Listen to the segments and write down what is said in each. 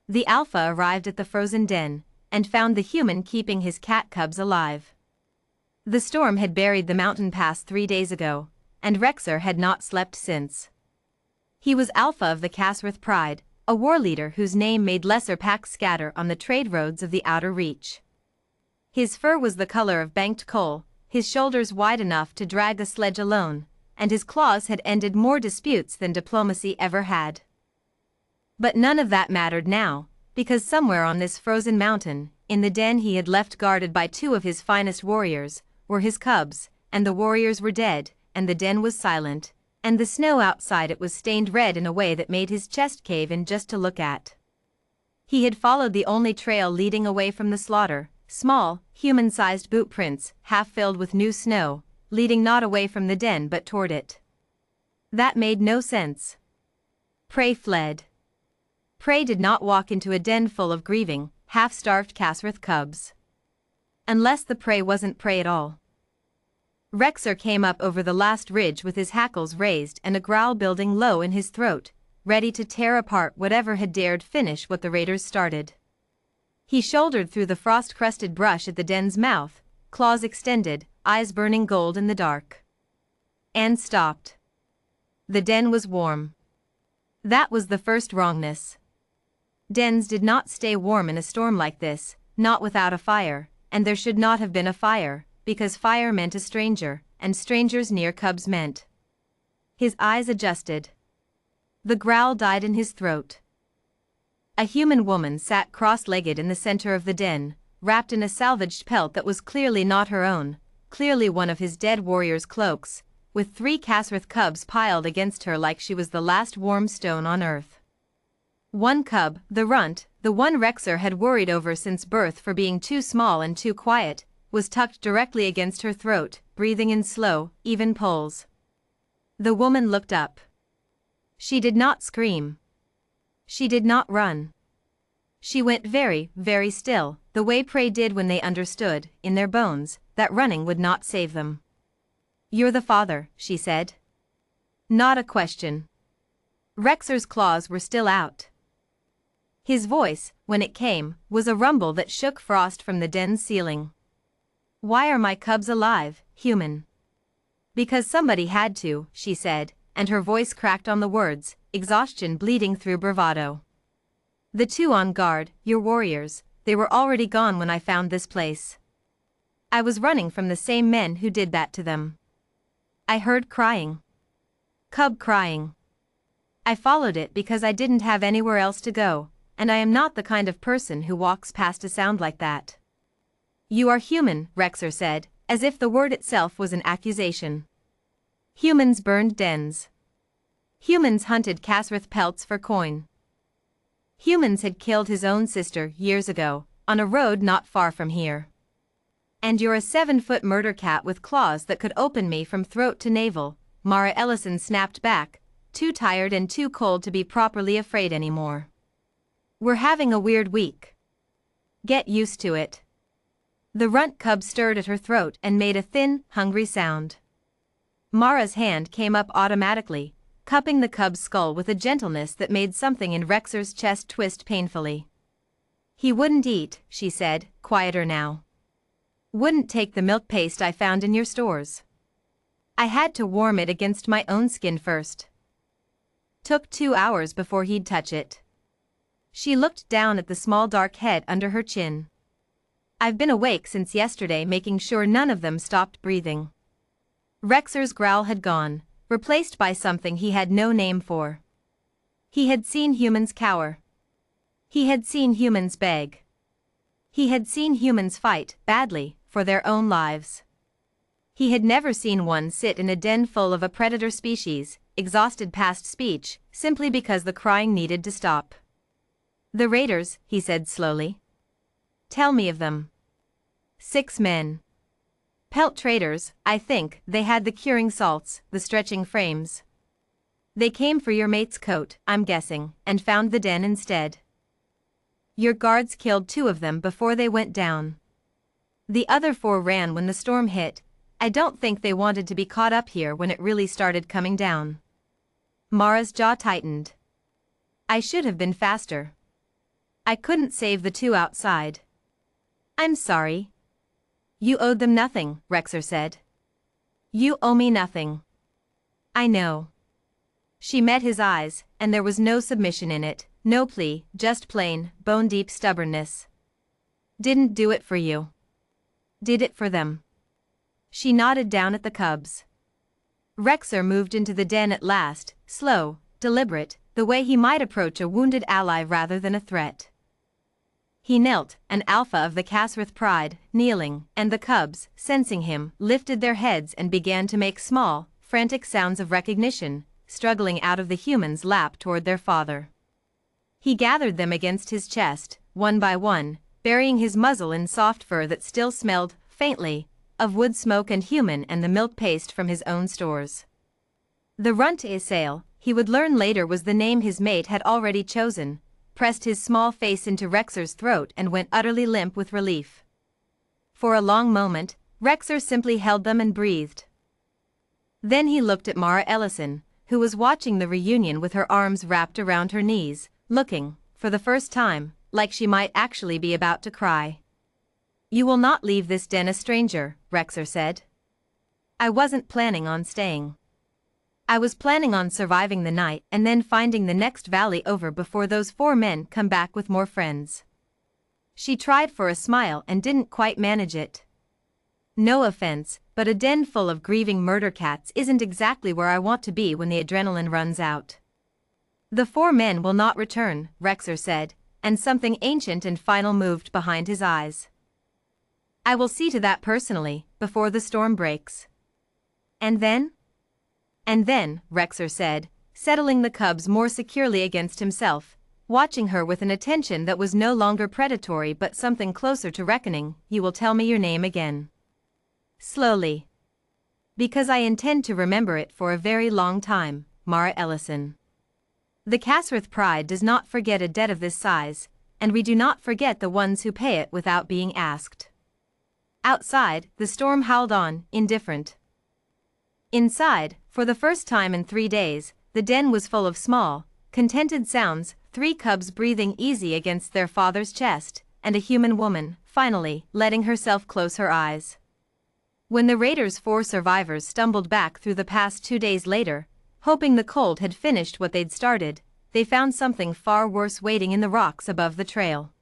The alpha arrived at the frozen den, and found the human keeping his cat cubs alive. The storm had buried the mountain pass 3 days ago, and Rexer had not slept since. He was alpha of the Casrith Pride, a war leader whose name made lesser packs scatter on the trade roads of the outer reach. His fur was the color of banked coal, his shoulders wide enough to drag a sledge alone, and his claws had ended more disputes than diplomacy ever had. But none of that mattered now, because somewhere on this frozen mountain, in the den he had left guarded by 2 of his finest warriors, were his cubs, and the warriors were dead, and the den was silent, and the snow outside it was stained red in a way that made his chest cave in just to look at. He had followed the only trail leading away from the slaughter, small, human-sized boot prints, half filled with new snow, leading not away from the den but toward it. That made no sense. Prey fled. Prey did not walk into a den full of grieving, half-starved Casrith cubs. Unless the prey wasn't prey at all. Rexer came up over the last ridge with his hackles raised and a growl building low in his throat, ready to tear apart whatever had dared finish what the raiders started. He shouldered through the frost-crusted brush at the den's mouth, claws extended, eyes burning gold in the dark. And stopped. The den was warm. That was the first wrongness. Dens did not stay warm in a storm like this, not without a fire, and there should not have been a fire, because fire meant a stranger, and strangers near cubs meant. His eyes adjusted. The growl died in his throat. A human woman sat cross-legged in the center of the den, wrapped in a salvaged pelt that was clearly not her own, clearly one of his dead warrior's cloaks, with 3 Casrith cubs piled against her like she was the last warm stone on earth. One cub, the runt, the one Rexer had worried over since birth for being too small and too quiet, was tucked directly against her throat, breathing in slow, even pulls. The woman looked up. She did not scream. She did not run. She went very, very still, the way prey did when they understood, in their bones, that running would not save them. "You're the father," she said. Not a question. Rexer's claws were still out. His voice, when it came, was a rumble that shook frost from the den's ceiling. "Why are my cubs alive, human?" "Because somebody had to," she said, and her voice cracked on the words, exhaustion bleeding through bravado. "The 2 on guard, your warriors, they were already gone when I found this place. I was running from the same men who did that to them. I heard crying. Cub crying. I followed it because I didn't have anywhere else to go, and I am not the kind of person who walks past a sound like that." "You are human," Rexer said, as if the word itself was an accusation. "Humans burned dens. Humans hunted Casrith pelts for coin. Humans had killed his own sister years ago, on a road not far from here. And you're a 7-foot murder cat with claws that could open me from throat to navel," Mara Ellison snapped back, too tired and too cold to be properly afraid anymore. "We're having a weird week. Get used to it." The runt cub stirred at her throat and made a thin, hungry sound. Mara's hand came up automatically, cupping the cub's skull with a gentleness that made something in Rexer's chest twist painfully. "He wouldn't eat," she said, quieter now. "Wouldn't take the milk paste I found in your stores. I had to warm it against my own skin first. Took 2 hours before he'd touch it." She looked down at the small dark head under her chin. "I've been awake since yesterday making sure none of them stopped breathing." Rexer's growl had gone, replaced by something he had no name for. He had seen humans cower. He had seen humans beg. He had seen humans fight, badly, for their own lives. He had never seen one sit in a den full of a predator species, exhausted past speech, simply because the crying needed to stop. "The raiders," he said slowly. "Tell me of them." 6 men. Pelt traders, I think. They had the curing salts, the stretching frames. They came for your mate's coat, I'm guessing, and found the den instead. Your guards killed 2 of them before they went down. The other 4 ran when the storm hit. I don't think they wanted to be caught up here when it really started coming down." Mara's jaw tightened. "I should have been faster." I couldn't save the two outside. I'm sorry. You owed them nothing, Rexer said. You owe me nothing. I know. She met his eyes, and there was no submission in it, no plea, just plain, bone-deep stubbornness. Didn't do it for you. Did it for them. She nodded down at the cubs. Rexer moved into the den at last, slow, deliberate, the way he might approach a wounded ally rather than a threat. He knelt, an alpha of the Kasrith pride, kneeling, and the cubs, sensing him, lifted their heads and began to make small, frantic sounds of recognition, struggling out of the human's lap toward their father. He gathered them against his chest, one by one, burying his muzzle in soft fur that still smelled, faintly, of wood smoke and human and the milk paste from his own stores. The runt Isail, he would learn later was the name his mate had already chosen, pressed his small face into Rexer's throat and went utterly limp with relief. For a long moment, Rexer simply held them and breathed. Then he looked at Mara Ellison, who was watching the reunion with her arms wrapped around her knees, looking, for the first time, like she might actually be about to cry. You will not leave this den a stranger, Rexer said. I wasn't planning on staying. I was planning on surviving the night and then finding the next valley over before those 4 men come back with more friends. She tried for a smile and didn't quite manage it. No offense, but a den full of grieving murder cats isn't exactly where I want to be when the adrenaline runs out. The 4 men will not return, Rexer said, and something ancient and final moved behind his eyes. I will see to that personally, before the storm breaks. And then? And then, Rexer said, settling the cubs more securely against himself, watching her with an attention that was no longer predatory but something closer to reckoning, you will tell me your name again. Slowly. Because I intend to remember it for a very long time, Mara Ellison. The Kasrith pride does not forget a debt of this size, and we do not forget the ones who pay it without being asked. Outside, the storm howled on, indifferent. Inside, for the first time in 3 days, the den was full of small, contented sounds, 3 cubs breathing easy against their father's chest, and a human woman, finally, letting herself close her eyes. When the raiders' 4 survivors stumbled back through the past 2 days later, hoping the cold had finished what they'd started, they found something far worse waiting in the rocks above the trail.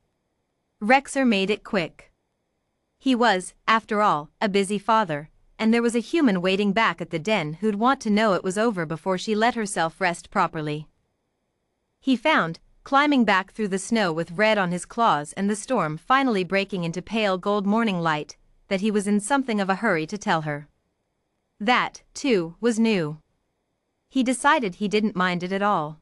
Rexer made it quick. He was, after all, a busy father, and there was a human waiting back at the den who'd want to know it was over before she let herself rest properly. He found, climbing back through the snow with red on his claws and the storm finally breaking into pale gold morning light, that he was in something of a hurry to tell her. That, too, was new. He decided he didn't mind it at all.